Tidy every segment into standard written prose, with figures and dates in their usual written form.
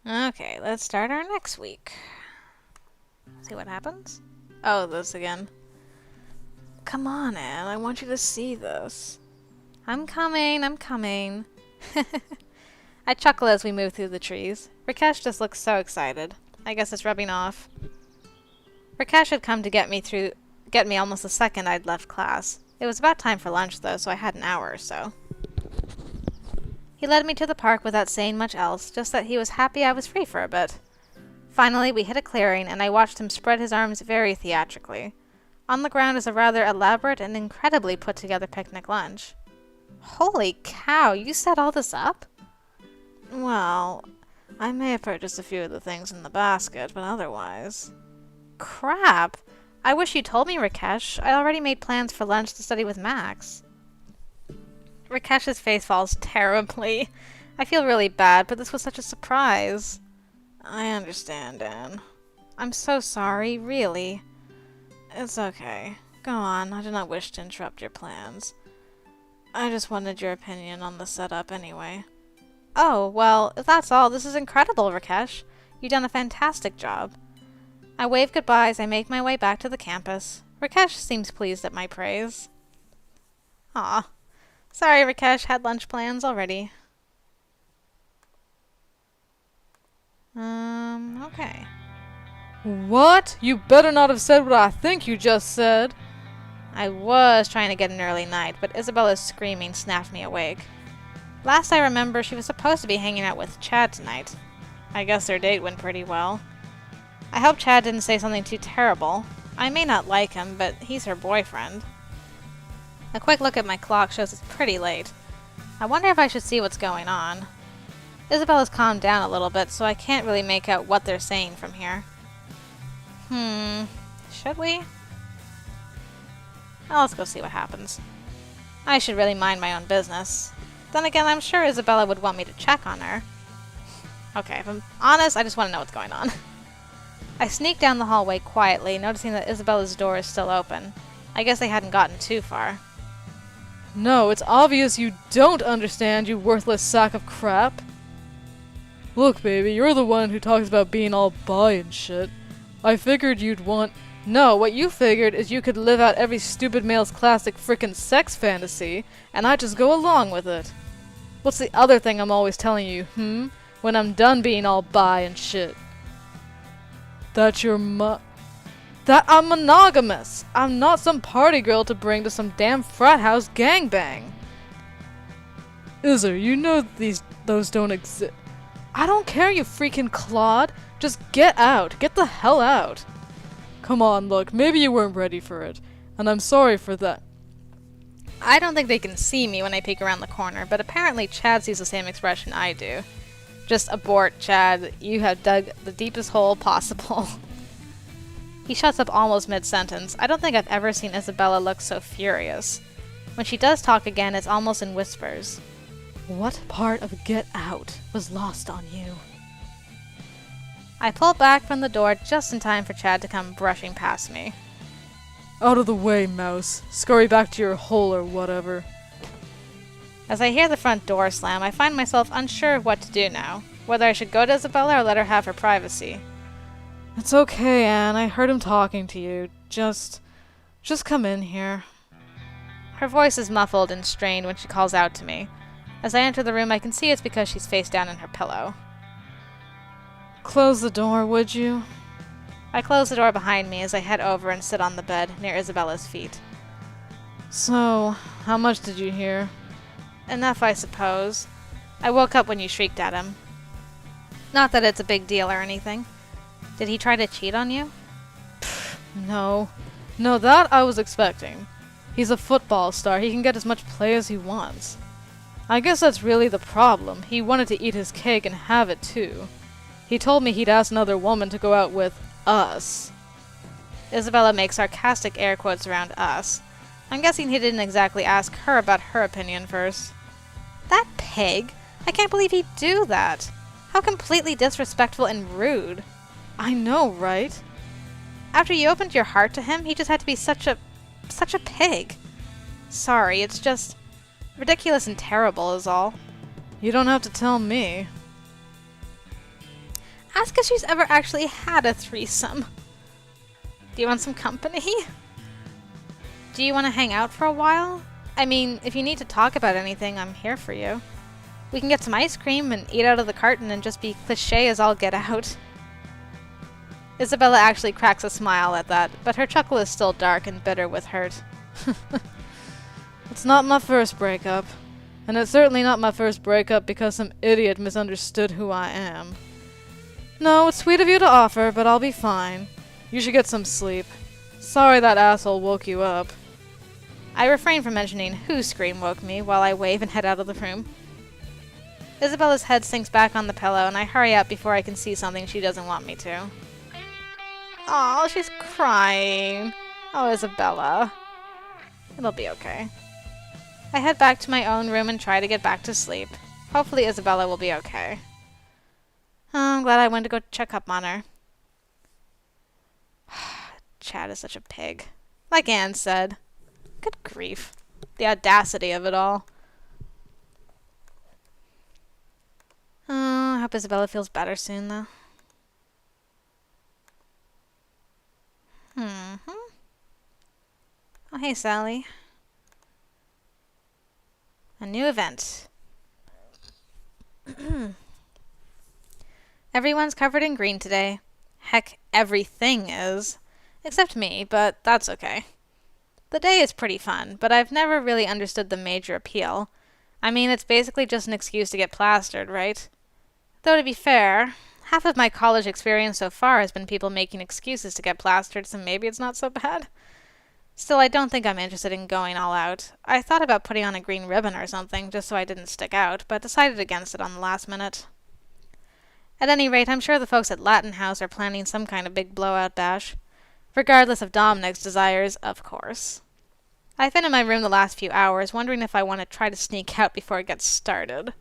Okay, let's start our next week. See what happens? Oh, this again. Come on, Anne. I want you to see this. I'm coming. I'm coming. I chuckle as we move through the trees. Rakesh just looks so excited. I guess it's rubbing off. Rakesh had come to get me almost the second I'd left class. It was about time for lunch, though, so I had an hour or so. He led me to the park without saying much else, just that he was happy I was free for a bit. Finally, we hit a clearing, and I watched him spread his arms very theatrically. On the ground is a rather elaborate and incredibly put-together picnic lunch. Holy cow, you set all this up? Well, I may have purchased a few of the things in the basket, but otherwise... Crap! I wish you told me, Rakesh. I already made plans for lunch to study with Max. Rakesh's face falls terribly. I feel really bad, but this was such a surprise. I understand, Anne. I'm so sorry, really. It's okay. Go on, I do not wish to interrupt your plans. I just wanted your opinion on the setup anyway. Oh, well, if that's all, this is incredible, Rakesh. You've done a fantastic job. I wave goodbye as I make my way back to the campus. Rakesh seems pleased at my praise. Aw. Sorry, Rakesh, had lunch plans already. Okay. What? You better not have said what I think you just said. I was trying to get an early night, but Isabella's screaming snapped me awake. Last I remember, she was supposed to be hanging out with Chad tonight. I guess their date went pretty well. I hope Chad didn't say something too terrible. I may not like him, but he's her boyfriend. A quick look at my clock shows it's pretty late. I wonder if I should see what's going on. Isabella's calmed down a little bit, so I can't really make out what they're saying from here. Should we? Well, let's go see what happens. I should really mind my own business. Then again, I'm sure Isabella would want me to check on her. Okay, if I'm honest, I just want to know what's going on. I sneak down the hallway quietly, noticing that Isabella's door is still open. I guess they hadn't gotten too far. No, it's obvious you don't understand, you worthless sack of crap. Look, baby, you're the one who talks about being all bi and shit. I figured you'd want... No, what you figured is you could live out every stupid male's classic frickin' sex fantasy, and I'd just go along with it. What's the other thing I'm always telling you, when I'm done being all bi and shit? That that I'm monogamous! I'm not some party girl to bring to some damn frat house gangbang! Izzer, you know those don't exist. I don't care, you freaking clod! Just get out! Get the hell out! Come on, look, maybe you weren't ready for it, and I'm sorry for that. I don't think they can see me when I peek around the corner, but apparently Chad sees the same expression I do. Just abort, Chad. You have dug the deepest hole possible. He shuts up almost mid-sentence. I don't think I've ever seen Isabella look so furious. When she does talk again, it's almost in whispers. What part of get out was lost on you? I pull back from the door just in time for Chad to come brushing past me. Out of the way, mouse. Scurry back to your hole or whatever. As I hear the front door slam, I find myself unsure of what to do now. Whether I should go to Isabella or let her have her privacy. It's okay, Anne. I heard him talking to you. Just come in here. Her voice is muffled and strained when she calls out to me. As I enter the room, I can see it's because she's face down in her pillow. Close the door, would you? I close the door behind me as I head over and sit on the bed near Isabella's feet. So, how much did you hear? Enough, I suppose. I woke up when you shrieked at him. Not that it's a big deal or anything. Did he try to cheat on you? No. No, that I was expecting. He's a football star. He can get as much play as he wants. I guess that's really the problem. He wanted to eat his cake and have it too. He told me he'd asked another woman to go out with us. Isabella makes sarcastic air quotes around us. I'm guessing he didn't exactly ask her about her opinion first. That pig! I can't believe he'd do that! How completely disrespectful and rude. I know, right? After you opened your heart to him, he just had to be such a pig. Sorry, it's just ridiculous and terrible is all. You don't have to tell me. Ask if she's ever actually had a threesome. Do you want some company? Do you want to hang out for a while? I mean, if you need to talk about anything, I'm here for you. We can get some ice cream and eat out of the carton and just be cliché as all get out. Isabella actually cracks a smile at that, but her chuckle is still dark and bitter with hurt. It's not my first breakup. And it's certainly not my first breakup because some idiot misunderstood who I am. No, it's sweet of you to offer, but I'll be fine. You should get some sleep. Sorry that asshole woke you up. I refrain from mentioning whose scream woke me while I wave and head out of the room. Isabella's head sinks back on the pillow, and I hurry up before I can see something she doesn't want me to. Oh, she's crying. Oh, Isabella. It'll be okay. I head back to my own room and try to get back to sleep. Hopefully Isabella will be okay. Oh, I'm glad I went to go check up on her. Chad is such a pig. Like Anne said. Good grief. The audacity of it all. Oh, I hope Isabella feels better soon, though. Oh, hey, Sally. A new event. Everyone's covered in green today. Heck, everything is. Except me, but that's okay. The day is pretty fun, but I've never really understood the major appeal. I mean, it's basically just an excuse to get plastered, right? Though to be fair, half of my college experience so far has been people making excuses to get plastered, so maybe it's not so bad. Still, I don't think I'm interested in going all out. I thought about putting on a green ribbon or something, just so I didn't stick out, but decided against it on the last minute. At any rate, I'm sure the folks at Latin House are planning some kind of big blowout bash. Regardless of Dominic's desires, of course. I've been in my room the last few hours, wondering if I want to try to sneak out before it gets started.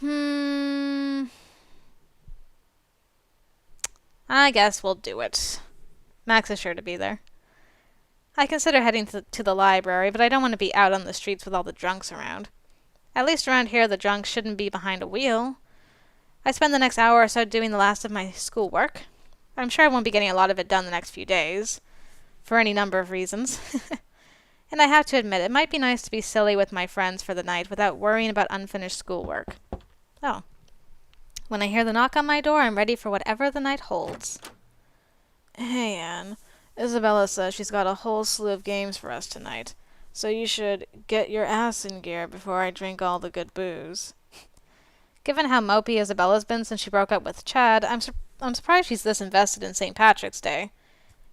I guess we'll do it. Max is sure to be there. I consider heading to the library, but I don't want to be out on the streets with all the drunks around. At least around here, the drunks shouldn't be behind a wheel. I spend the next hour or so doing the last of my schoolwork. I'm sure I won't be getting a lot of it done the next few days, for any number of reasons. And I have to admit, it might be nice to be silly with my friends for the night without worrying about unfinished schoolwork. Oh. When I hear the knock on my door, I'm ready for whatever the night holds. Hey, Anne. Isabella says she's got a whole slew of games for us tonight, so you should get your ass in gear before I drink all the good booze. Given how mopey Isabella's been since she broke up with Chad, I'm surprised she's this invested in St. Patrick's Day.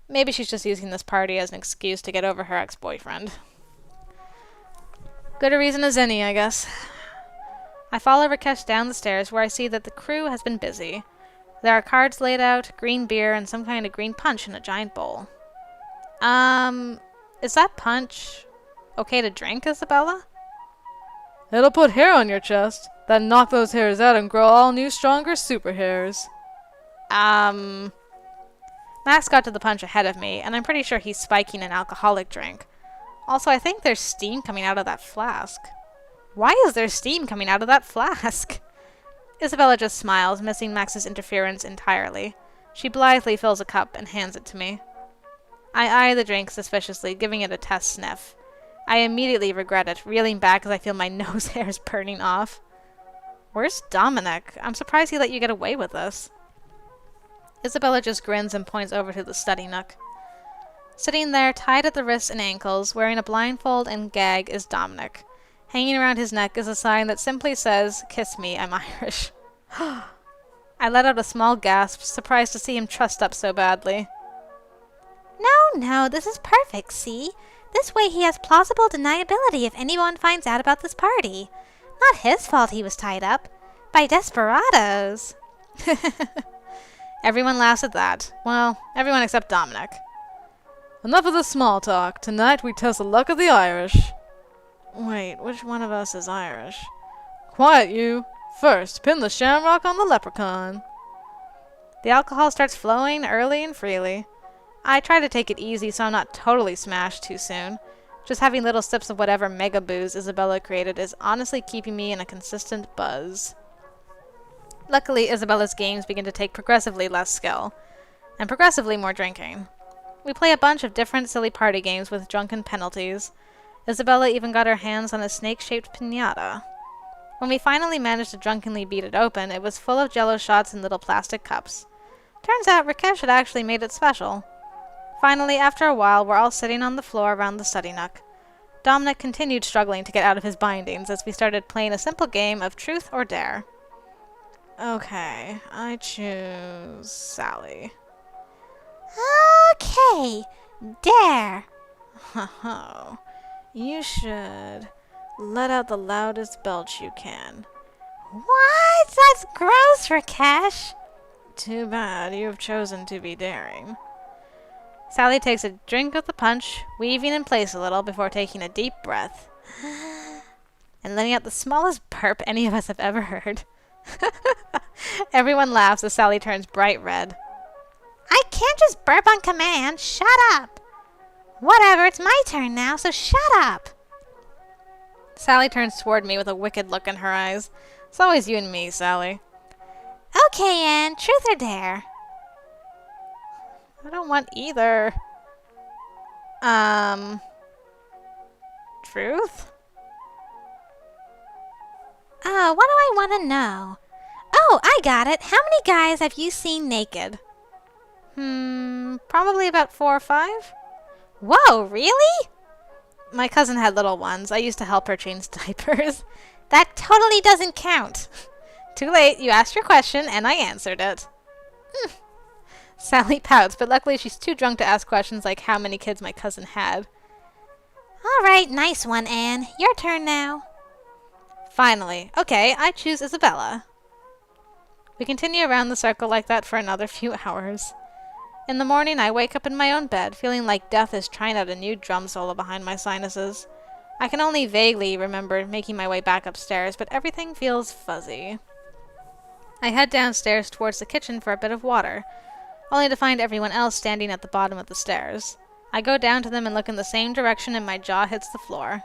Maybe she's just using this party as an excuse to get over her ex-boyfriend. Good a reason as any, I guess. I follow Rakesh down the stairs where I see that the crew has been busy. There are cards laid out, green beer, and some kind of green punch in a giant bowl. Is that punch okay to drink, Isabella? It'll put hair on your chest, then knock those hairs out and grow all new, stronger super hairs. Max got to the punch ahead of me, and I'm pretty sure he's spiking an alcoholic drink. Also, I think there's steam coming out of that flask. Why is there steam coming out of that flask? Isabella just smiles, missing Max's interference entirely. She blithely fills a cup and hands it to me. I eye the drink suspiciously, giving it a test sniff. I immediately regret it, reeling back as I feel my nose hairs burning off. Where's Dominic? I'm surprised he let you get away with this. Isabella just grins and points over to the study nook. Sitting there, tied at the wrists and ankles, wearing a blindfold and gag, is Dominic. Hanging around his neck is a sign that simply says, "Kiss me, I'm Irish." I let out a small gasp, surprised to see him trussed up so badly. No, this is perfect, see? This way he has plausible deniability if anyone finds out about this party. Not his fault he was tied up. By desperados. Everyone laughs at that. Well, everyone except Dominic. Enough of the small talk. Tonight we test the luck of the Irish. Wait, which one of us is Irish? Quiet, you. First, pin the shamrock on the leprechaun. The alcohol starts flowing early and freely. I try to take it easy so I'm not totally smashed too soon. Just having little sips of whatever mega booze Isabella created is honestly keeping me in a consistent buzz. Luckily, Isabella's games begin to take progressively less skill, and progressively more drinking. We play a bunch of different silly party games with drunken penalties. Isabella even got her hands on a snake-shaped piñata. When we finally managed to drunkenly beat it open, it was full of jello shots in little plastic cups. Turns out Rakesh had actually made it special. Finally, after a while, we're all sitting on the floor around the study nook. Dominic continued struggling to get out of his bindings as we started playing a simple game of truth or dare. Okay, I choose Sally. Okay, dare. Oh, you should let out the loudest belch you can. What? That's gross, Rakesh. Too bad you have chosen to be daring. Sally takes a drink of the punch, weaving in place a little before taking a deep breath and letting out the smallest burp any of us have ever heard. Everyone laughs as Sally turns bright red. I can't just burp on command. Shut up. Whatever, it's my turn now, so shut up. Sally turns toward me with a wicked look in her eyes. It's always you and me, Sally. Okay, Anne, truth or dare? I don't want either. Truth? Oh, what do I want to know? Oh, I got it. How many guys have you seen naked? Probably about 4 or 5. Whoa, really? My cousin had little ones. I used to help her change diapers. That totally doesn't count. Too late. You asked your question, and I answered it. Sally pouts, but luckily she's too drunk to ask questions like how many kids my cousin had. All right, nice one, Anne. Your turn now. Finally. Okay, I choose Isabella. We continue around the circle like that for another few hours. In the morning, I wake up in my own bed, feeling like death is trying out a new drum solo behind my sinuses. I can only vaguely remember making my way back upstairs, but everything feels fuzzy. I head downstairs towards the kitchen for a bit of water, only to find everyone else standing at the bottom of the stairs. I go down to them and look in the same direction, and my jaw hits the floor.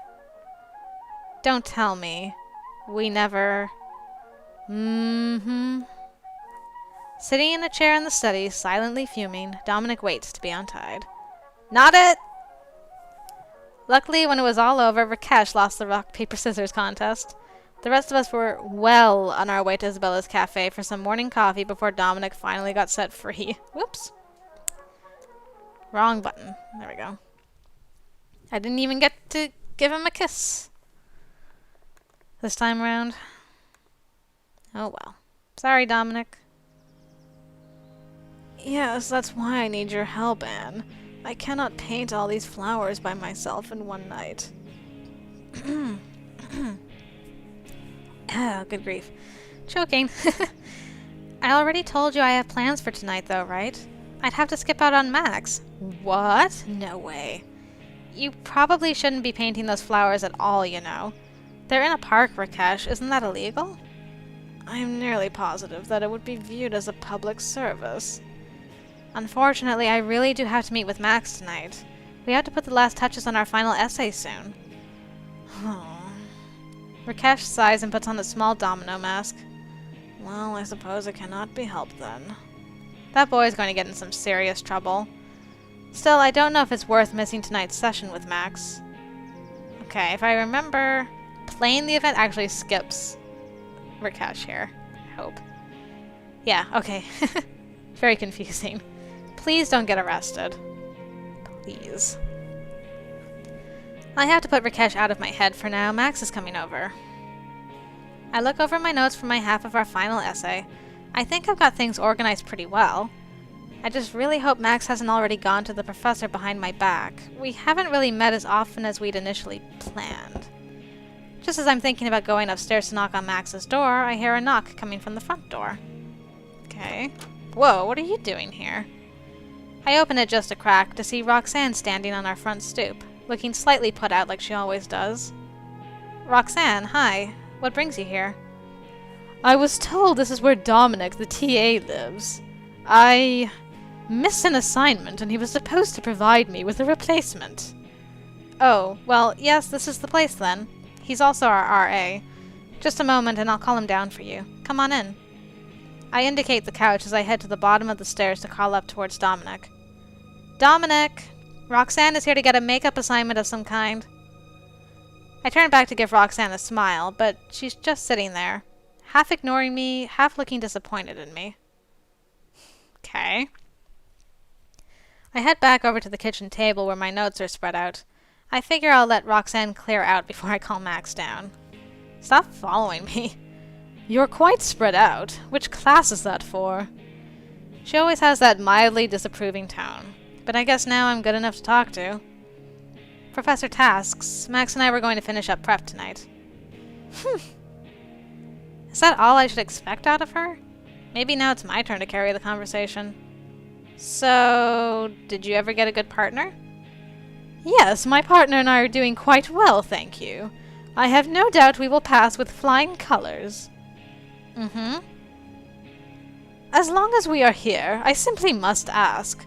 Don't tell me. We never... Sitting in a chair in the study, silently fuming, Dominic waits to be untied. Not it! Luckily, when it was all over, Rakesh lost the rock, paper, scissors contest. The rest of us were well on our way to Isabella's cafe for some morning coffee before Dominic finally got set free. Whoops. Wrong button. There we go. I didn't even get to give him a kiss this time around. Oh well. Sorry, Dominic. Yes, that's why I need your help, Anne. I cannot paint all these flowers by myself in one night. Oh, good grief. Choking. I already told you I have plans for tonight, though, right? I'd have to skip out on Max. What? No way. You probably shouldn't be painting those flowers at all, you know. They're in a park, Rakesh. Isn't that illegal? I'm nearly positive that it would be viewed as a public service. Unfortunately, I really do have to meet with Max tonight. We have to put the last touches on our final essay soon. Rakesh sighs and puts on a small domino mask. Well, I suppose it cannot be helped then. That boy is going to get in some serious trouble. Still, I don't know if it's worth missing tonight's session with Max. Okay, if I remember, playing the event actually skips Rakesh here. I hope. Yeah, okay. Very confusing. Please don't get arrested. Please. I have to put Rakesh out of my head for now. Max is coming over. I look over my notes for my half of our final essay. I think I've got things organized pretty well. I just really hope Max hasn't already gone to the professor behind my back. We haven't really met as often as we'd initially planned. Just as I'm thinking about going upstairs to knock on Max's door, I hear a knock coming from the front door. Okay. Whoa, what are you doing here? I open it just a crack to see Roxanne standing on our front stoop, looking slightly put out like she always does. Roxanne, hi. What brings you here? I was told this is where Dominic, the TA, lives. I missed an assignment and he was supposed to provide me with a replacement. Oh, well, yes, this is the place then. He's also our RA. Just a moment and I'll call him down for you. Come on in. I indicate the couch as I head to the bottom of the stairs to call up towards Dominic. Dominic! Roxanne is here to get a makeup assignment of some kind. I turn back to give Roxanne a smile, but she's just sitting there, half ignoring me, half looking disappointed in me. Okay. I head back over to the kitchen table where my notes are spread out. I figure I'll let Roxanne clear out before I call Max down. Stop following me. You're quite spread out. Which class is that for? She always has that mildly disapproving tone, but I guess now I'm good enough to talk to. Professor Tasque, Max and I were going to finish up prep tonight. Is that all I should expect out of her? Maybe now it's my turn to carry the conversation. So, did you ever get a good partner? Yes, my partner and I are doing quite well, thank you. I have no doubt we will pass with flying colors. As long as we are here, I simply must ask,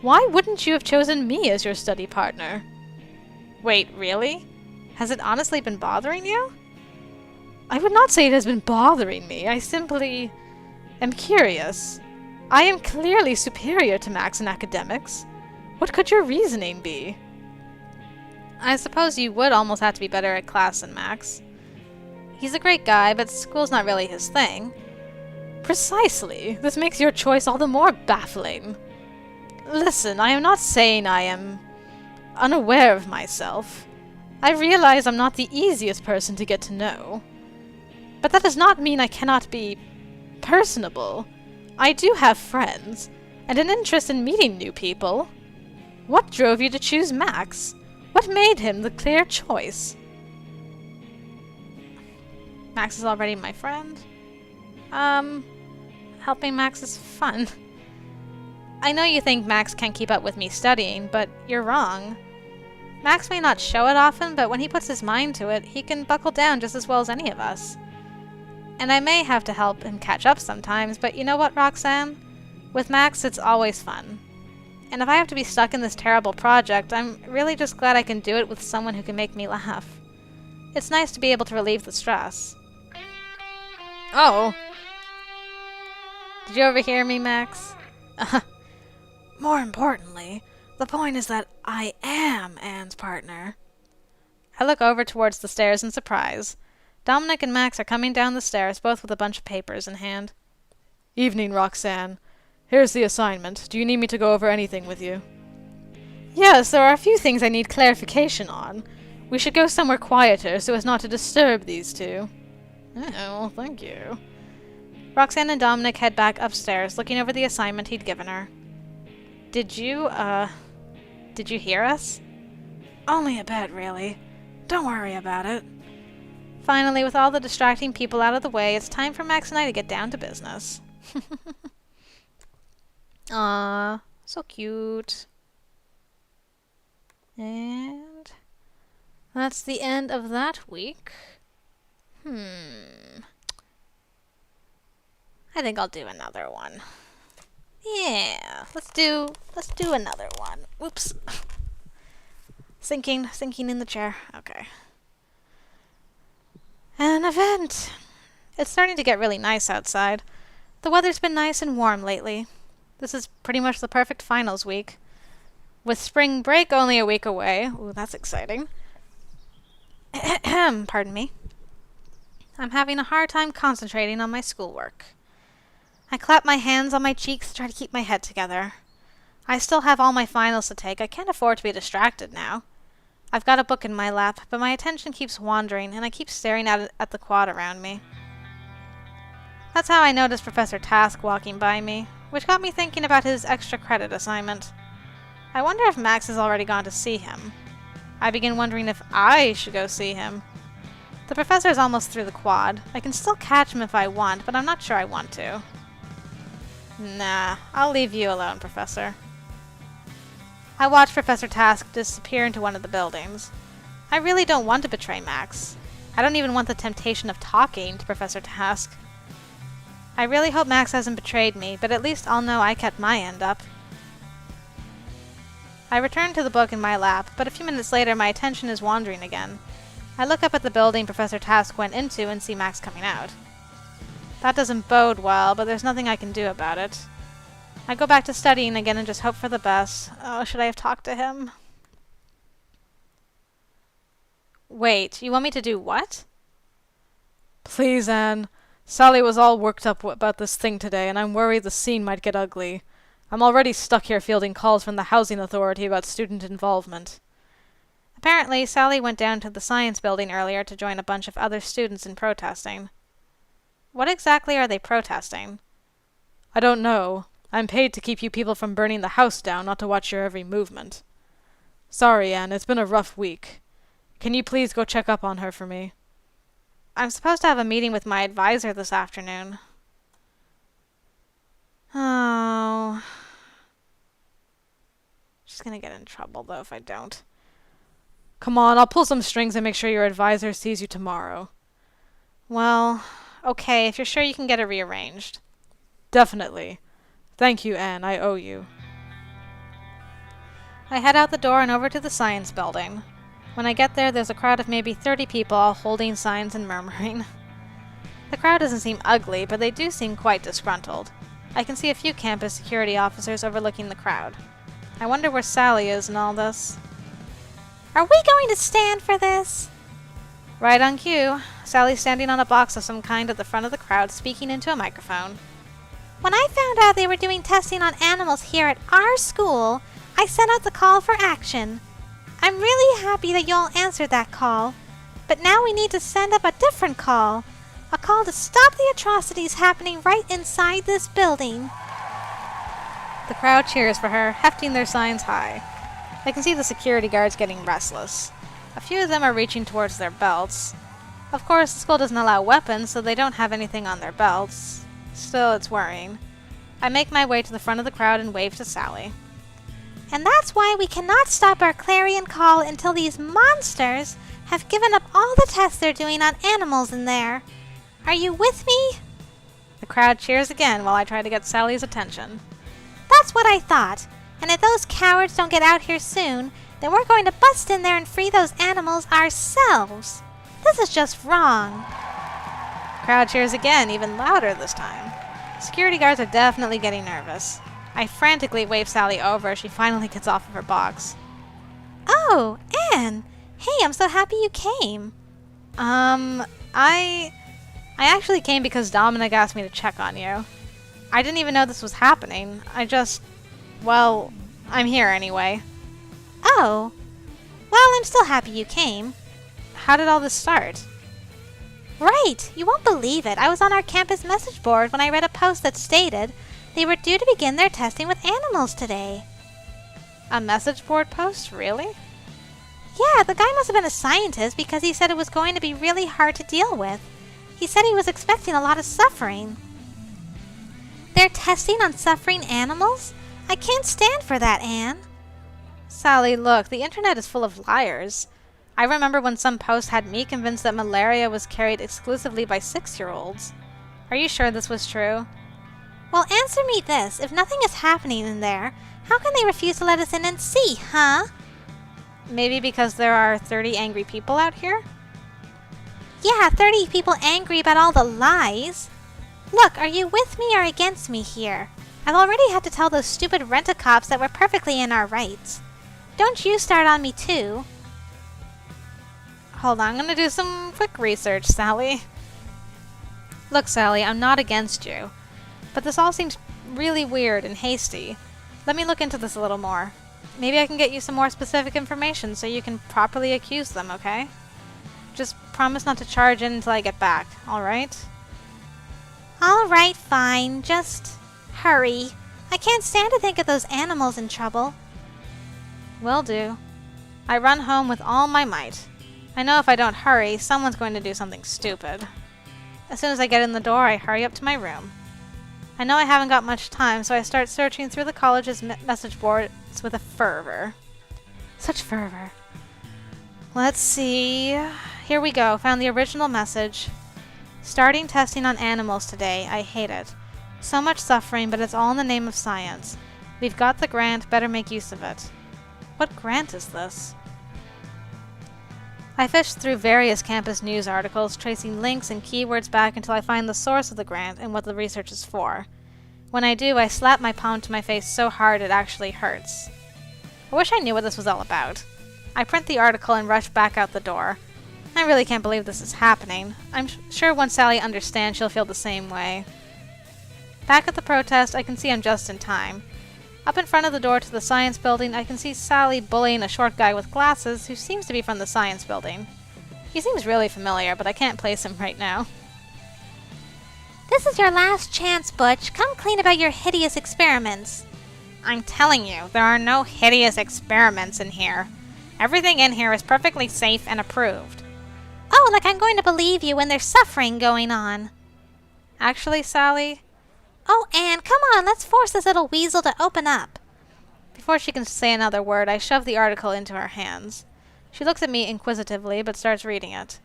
why wouldn't you have chosen me as your study partner? Wait, really? Has it honestly been bothering you? I would not say it has been bothering me. I simply am curious. I am clearly superior to Max in academics. What could your reasoning be? I suppose you would almost have to be better at class than Max. He's a great guy, but school's not really his thing. Precisely. This makes your choice all the more baffling. Listen, I am not saying I am unaware of myself. I realize I'm not the easiest person to get to know. But that does not mean I cannot be personable. I do have friends, and an interest in meeting new people. What drove you to choose Max? What made him the clear choice? Max is already my friend. Helping Max is fun. I know you think Max can't keep up with me studying, but you're wrong. Max may not show it often, but when he puts his mind to it, he can buckle down just as well as any of us. And I may have to help him catch up sometimes, but you know what, Roxanne? With Max, it's always fun. And if I have to be stuck in this terrible project, I'm really just glad I can do it with someone who can make me laugh. It's nice to be able to relieve the stress. Oh. Did you overhear me, Max? More importantly, the point is that I am Anne's partner. I look over towards the stairs in surprise. Dominic and Max are coming down the stairs, both with a bunch of papers in hand. Evening, Roxanne. Here's the assignment. Do you need me to go over anything with you? Yes, there are a few things I need clarification on. We should go somewhere quieter so as not to disturb these two. Oh, thank you. Roxanne and Dominic head back upstairs, looking over the assignment he'd given her. Did you hear us? Only a bit, really. Don't worry about it. Finally, with all the distracting people out of the way, it's time for Max and I to get down to business. Aww, so cute. And that's the end of that week. I think I'll do another one. Yeah, let's do another one. Whoops. Sinking in the chair. Okay. An event. It's starting to get really nice outside. The weather's been nice and warm lately. This is pretty much the perfect finals week. With spring break only a week away. Ooh, that's exciting. Pardon me. I'm having a hard time concentrating on my schoolwork. I clap my hands on my cheeks to try to keep my head together. I still have all my finals to take. I can't afford to be distracted now. I've got a book in my lap, but my attention keeps wandering, and I keep staring at the quad around me. That's how I noticed Professor Tasque walking by me, which got me thinking about his extra credit assignment. I wonder if Max has already gone to see him. I begin wondering if I should go see him. The professor's almost through the quad. I can still catch him if I want, but I'm not sure I want to. Nah, I'll leave you alone, Professor. I watch Professor Tasque disappear into one of the buildings. I really don't want to betray Max. I don't even want the temptation of talking to Professor Tasque. I really hope Max hasn't betrayed me, but at least I'll know I kept my end up. I return to the book in my lap, but a few minutes later my attention is wandering again. I look up at the building Professor Tasque went into and see Max coming out. That doesn't bode well, but there's nothing I can do about it. I go back to studying again and just hope for the best. Oh, should I have talked to him? Wait, you want me to do what? Please, Anne. Sally was all worked up about this thing today, and I'm worried the scene might get ugly. I'm already stuck here fielding calls from the housing authority about student involvement. Apparently, Sally went down to the science building earlier to join a bunch of other students in protesting. What exactly are they protesting? I don't know. I'm paid to keep you people from burning the house down, not to watch your every movement. Sorry, Anne, it's been a rough week. Can you please go check up on her for me? I'm supposed to have a meeting with my advisor this afternoon. Oh. She's gonna get in trouble, though, if I don't. Come on, I'll pull some strings and make sure your advisor sees you tomorrow. Well, okay, if you're sure you can get it rearranged. Definitely. Thank you, Anne. I owe you. I head out the door and over to the science building. When I get there, there's a crowd of maybe 30 people all holding signs and murmuring. The crowd doesn't seem ugly, but they do seem quite disgruntled. I can see a few campus security officers overlooking the crowd. I wonder where Sally is in all this. Are we going to stand for this? Right on cue. Sally's standing on a box of some kind at the front of the crowd, speaking into a microphone. When I found out they were doing testing on animals here at our school, I sent out the call for action. I'm really happy that you all answered that call. But now we need to send up a different call. A call to stop the atrocities happening right inside this building. The crowd cheers for her, hefting their signs high. I can see the security guards getting restless. A few of them are reaching towards their belts. Of course, the school doesn't allow weapons, so they don't have anything on their belts. Still, it's worrying. I make my way to the front of the crowd and wave to Sally. And that's why we cannot stop our clarion call until these monsters have given up all the tests they're doing on animals in there. Are you with me? The crowd cheers again while I try to get Sally's attention. That's what I thought. And if those cowards don't get out here soon, then we're going to bust in there and free those animals ourselves. This is just wrong. The crowd cheers again, even louder this time. Security guards are definitely getting nervous. I frantically wave Sally over as she finally gets off of her box. Oh, Anne! Hey, I'm so happy you came. I actually came because Dominic asked me to check on you. I didn't even know this was happening. Well, I'm here anyway. Oh. Well, I'm still happy you came. How did all this start? Right! You won't believe it. I was on our campus message board when I read a post that stated they were due to begin their testing with animals today. A message board post? Really? Yeah, the guy must have been a scientist because he said it was going to be really hard to deal with. He said he was expecting a lot of suffering. They're testing on suffering animals? I can't stand for that, Anne. Sally, look, the internet is full of liars. I remember when some post had me convinced that malaria was carried exclusively by 6-year-olds. Are you sure this was true? Well, answer me this. If nothing is happening in there, how can they refuse to let us in and see, huh? Maybe because there are 30 angry people out here? Yeah, 30 people angry about all the lies. Look, are you with me or against me here? I've already had to tell those stupid rent-a-cops that we're perfectly in our rights. Don't you start on me too. Hold on, I'm gonna do some quick research, Sally. Look, Sally, I'm not against you. But this all seems really weird and hasty. Let me look into this a little more. Maybe I can get you some more specific information so you can properly accuse them, okay? Just promise not to charge in until I get back, alright? Alright, fine. Just hurry. I can't stand to think of those animals in trouble. Will do. I run home with all my might. I know if I don't hurry, someone's going to do something stupid. As soon as I get in the door, I hurry up to my room. I know I haven't got much time, so I start searching through the college's message boards with a fervor. Such fervor. Let's see. Here we go. Found the original message. Starting testing on animals today. I hate it. So much suffering, but it's all in the name of science. We've got the grant, better make use of it. What grant is this? I fish through various campus news articles, tracing links and keywords back until I find the source of the grant and what the research is for. When I do, I slap my palm to my face so hard it actually hurts. I wish I knew what this was all about. I print the article and rush back out the door. I really can't believe this is happening. I'm sure once Sally understands, she'll feel the same way. Back at the protest, I can see I'm just in time. Up in front of the door to the science building, I can see Sally bullying a short guy with glasses who seems to be from the science building. He seems really familiar, but I can't place him right now. This is your last chance, Butch. Come clean about your hideous experiments. I'm telling you, there are no hideous experiments in here. Everything in here is perfectly safe and approved. Oh, like I'm going to believe you when there's suffering going on. Actually, Sally... Oh, Anne, come on, let's force this little weasel to open up. Before she can say another word, I shove the article into her hands. She looks at me inquisitively, but starts reading it.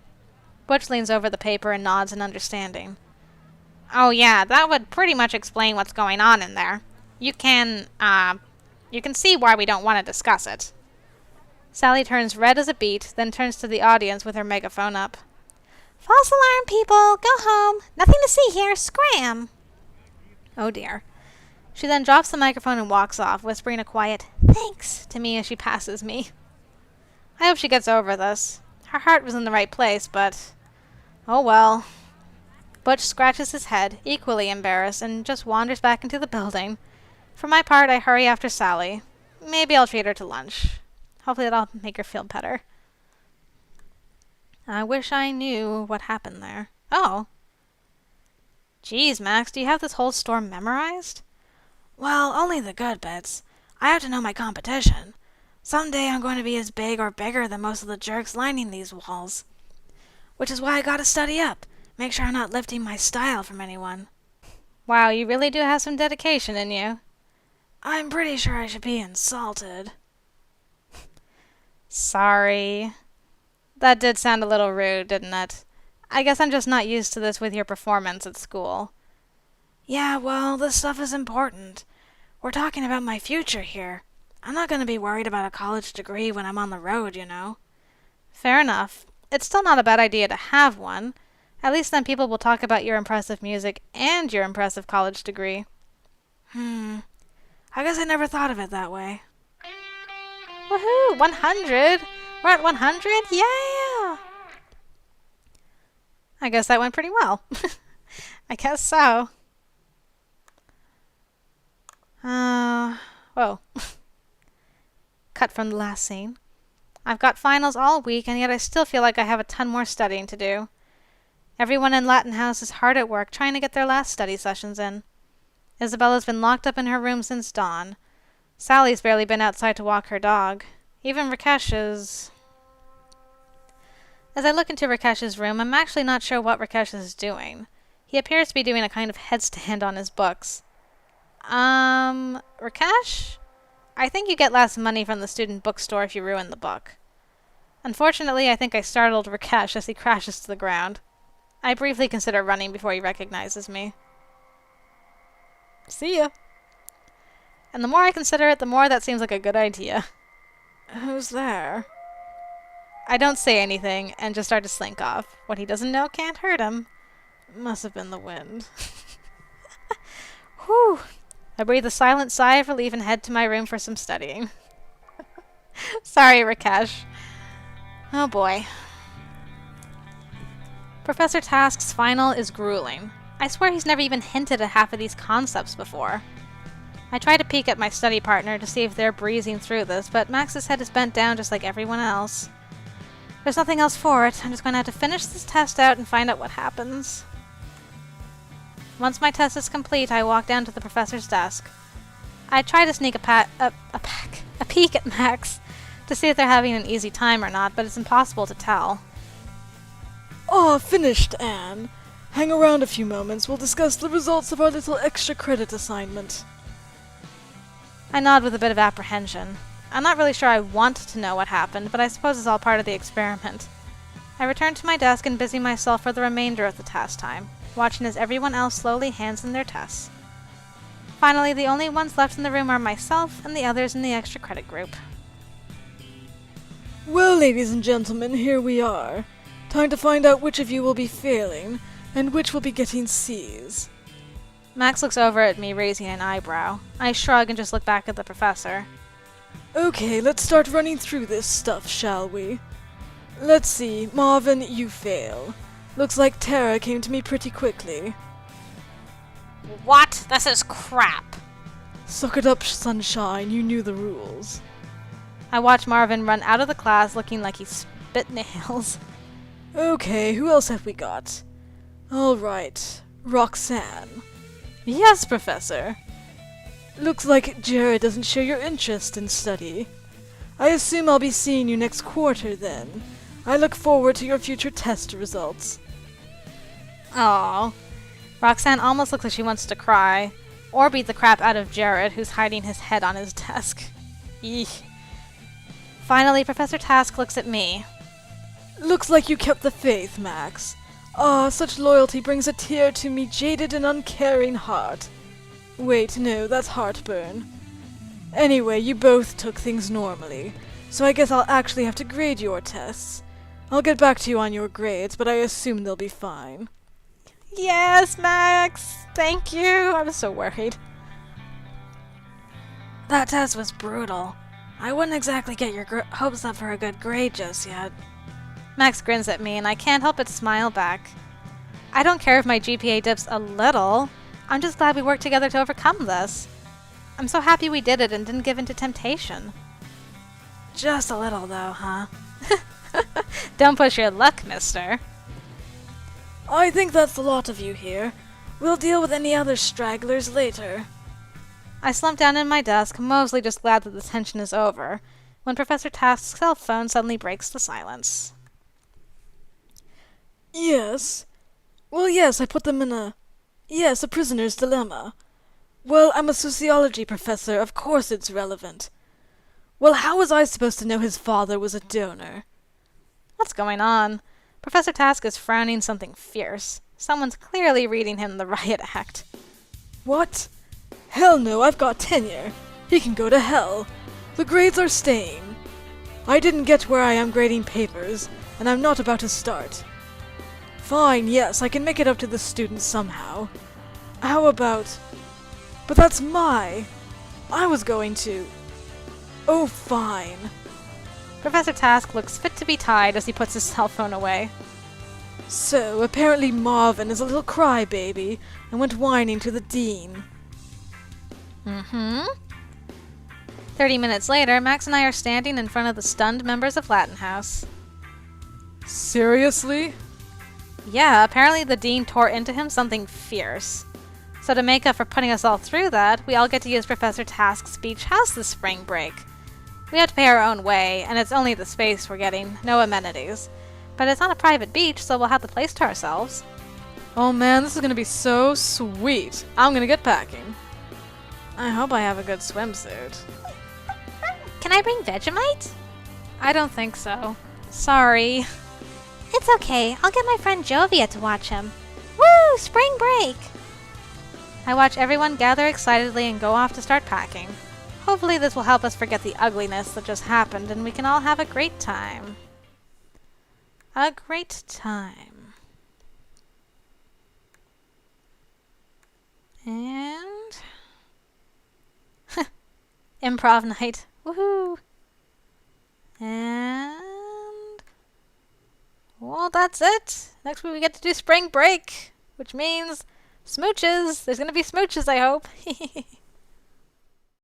Butch leans over the paper and nods in understanding. Oh yeah, that would pretty much explain what's going on in there. You can see why we don't want to discuss it. Sally turns red as a beet, then turns to the audience with her megaphone up. False alarm, people! Go home! Nothing to see here! Scram! Oh dear. She then drops the microphone and walks off, whispering a quiet, "Thanks," to me as she passes me. I hope she gets over this. Her heart was in the right place, but... oh well. Butch scratches his head, equally embarrassed, and just wanders back into the building. For my part, I hurry after Sally. Maybe I'll treat her to lunch. Hopefully that'll make her feel better. I wish I knew what happened there. Oh. Geez, Max, do you have this whole store memorized? Well, only the good bits. I have to know my competition. Someday I'm going to be as big or bigger than most of the jerks lining these walls. Which is why I gotta study up. Make sure I'm not lifting my style from anyone. Wow, you really do have some dedication in you. I'm pretty sure I should be insulted. Sorry. That did sound a little rude, didn't it? I guess I'm just not used to this with your performance at school. Yeah, well, this stuff is important. We're talking about my future here. I'm not going to be worried about a college degree when I'm on the road, you know. Fair enough. It's still not a bad idea to have one. At least then people will talk about your impressive music and your impressive college degree. I guess I never thought of it that way. Woohoo! 100! We're at 100? Yeah! I guess that went pretty well. I guess so. Whoa. Cut from the last scene. I've got finals all week, and yet I still feel like I have a ton more studying to do. Everyone in Latin House is hard at work trying to get their last study sessions in. Isabella's been locked up in her room since dawn. Sally's barely been outside to walk her dog. Even Rakesh is... As I look into Rakesh's room, I'm actually not sure what Rakesh is doing. He appears to be doing a kind of headstand on his books. Rakesh? I think you get less money from the student bookstore if you ruin the book. Unfortunately, I think I startled Rakesh as he crashes to the ground. I briefly consider running before he recognizes me. See ya. And the more I consider it, the more that seems like a good idea. Who's there? I don't say anything and just start to slink off. What he doesn't know can't hurt him. Must have been the wind. Whew. I breathe a silent sigh of relief and head to my room for some studying. Sorry, Rakesh. Oh boy. Professor Tasque's final is grueling. I swear he's never even hinted at half of these concepts before. I try to peek at my study partner to see if they're breezing through this, but Max's head is bent down just like everyone else. There's nothing else for it. I'm just going to have to finish this test out and find out what happens. Once my test is complete, I walk down to the professor's desk. I try to sneak a peek at Max to see if they're having an easy time or not, but it's impossible to tell. Ah, finished, Anne. Hang around a few moments. We'll discuss the results of our little extra credit assignment. I nod with a bit of apprehension. I'm not really sure I want to know what happened, but I suppose it's all part of the experiment. I return to my desk and busy myself for the remainder of the test time, watching as everyone else slowly hands in their tests. Finally, the only ones left in the room are myself and the others in the extra credit group. Well, ladies and gentlemen, here we are. Time to find out which of you will be failing, and which will be getting C's. Max looks over at me, raising an eyebrow. I shrug and just look back at the professor. Okay, let's start running through this stuff, shall we? Let's see, Marvin, you fail. Looks like Tara came to me pretty quickly. What? This is crap. Suck it up, sunshine, you knew the rules. I watch Marvin run out of the class looking like he spit nails. Okay, who else have we got? Alright, Roxanne. Yes, Professor. Looks like Jared doesn't share your interest in study. I assume I'll be seeing you next quarter then. I look forward to your future test results. Aww. Roxanne almost looks like she wants to cry. Or beat the crap out of Jared, who's hiding his head on his desk. Eek. Finally, Professor Tasque looks at me. Looks like you kept the faith, Max. Ah, such loyalty brings a tear to me jaded and uncaring heart. Wait, no, that's heartburn. Anyway, you both took things normally, so I guess I'll actually have to grade your tests. I'll get back to you on your grades, but I assume they'll be fine. Yes, Max! Thank you! I was so worried. That test was brutal. I wouldn't exactly get your hopes up for a good grade just yet. Max grins at me, and I can't help but smile back. I don't care if my GPA dips a little. I'm just glad we worked together to overcome this. I'm so happy we did it and didn't give in to temptation. Just a little, though, huh? Don't push your luck, mister. I think that's the lot of you here. We'll deal with any other stragglers later. I slump down in my desk, mostly just glad that the tension is over, when Professor Tasque's cell phone suddenly breaks the silence. Yes. Well, yes, I put them in a prisoner's dilemma. Well, I'm a sociology professor, of course it's relevant. Well, how was I supposed to know his father was a donor? What's going on? Professor Tasque is frowning something fierce. Someone's clearly reading him the riot act. What? Hell no, I've got tenure. He can go to hell. The grades are staying. I didn't get where I am grading papers, and I'm not about to start. Fine, yes, I can make it up to the students somehow. How about... But that's I was going to... Oh, fine. Professor Tasque looks fit to be tied as he puts his cell phone away. So, apparently Marvin is a little crybaby and went whining to the dean. 30 minutes later, Max and I are standing in front of the stunned members of Latin House. Seriously? Yeah, apparently the dean tore into him something fierce. So to make up for putting us all through that, we all get to use Professor Tasque's beach house this spring break. We have to pay our own way, and it's only the space we're getting, no amenities. But it's on a private beach, so we'll have the place to ourselves. Oh man, this is gonna be so sweet. I'm gonna get packing. I hope I have a good swimsuit. Can I bring Vegemite? I don't think so. Sorry. It's okay. I'll get my friend Jovia to watch him. Woo! Spring break! I watch everyone gather excitedly and go off to start packing. Hopefully this will help us forget the ugliness that just happened and we can all have a great time. A great time. And... improv night. Woohoo! And... well, that's it. Next week we get to do spring break, which means smooches. There's gonna be smooches, I hope.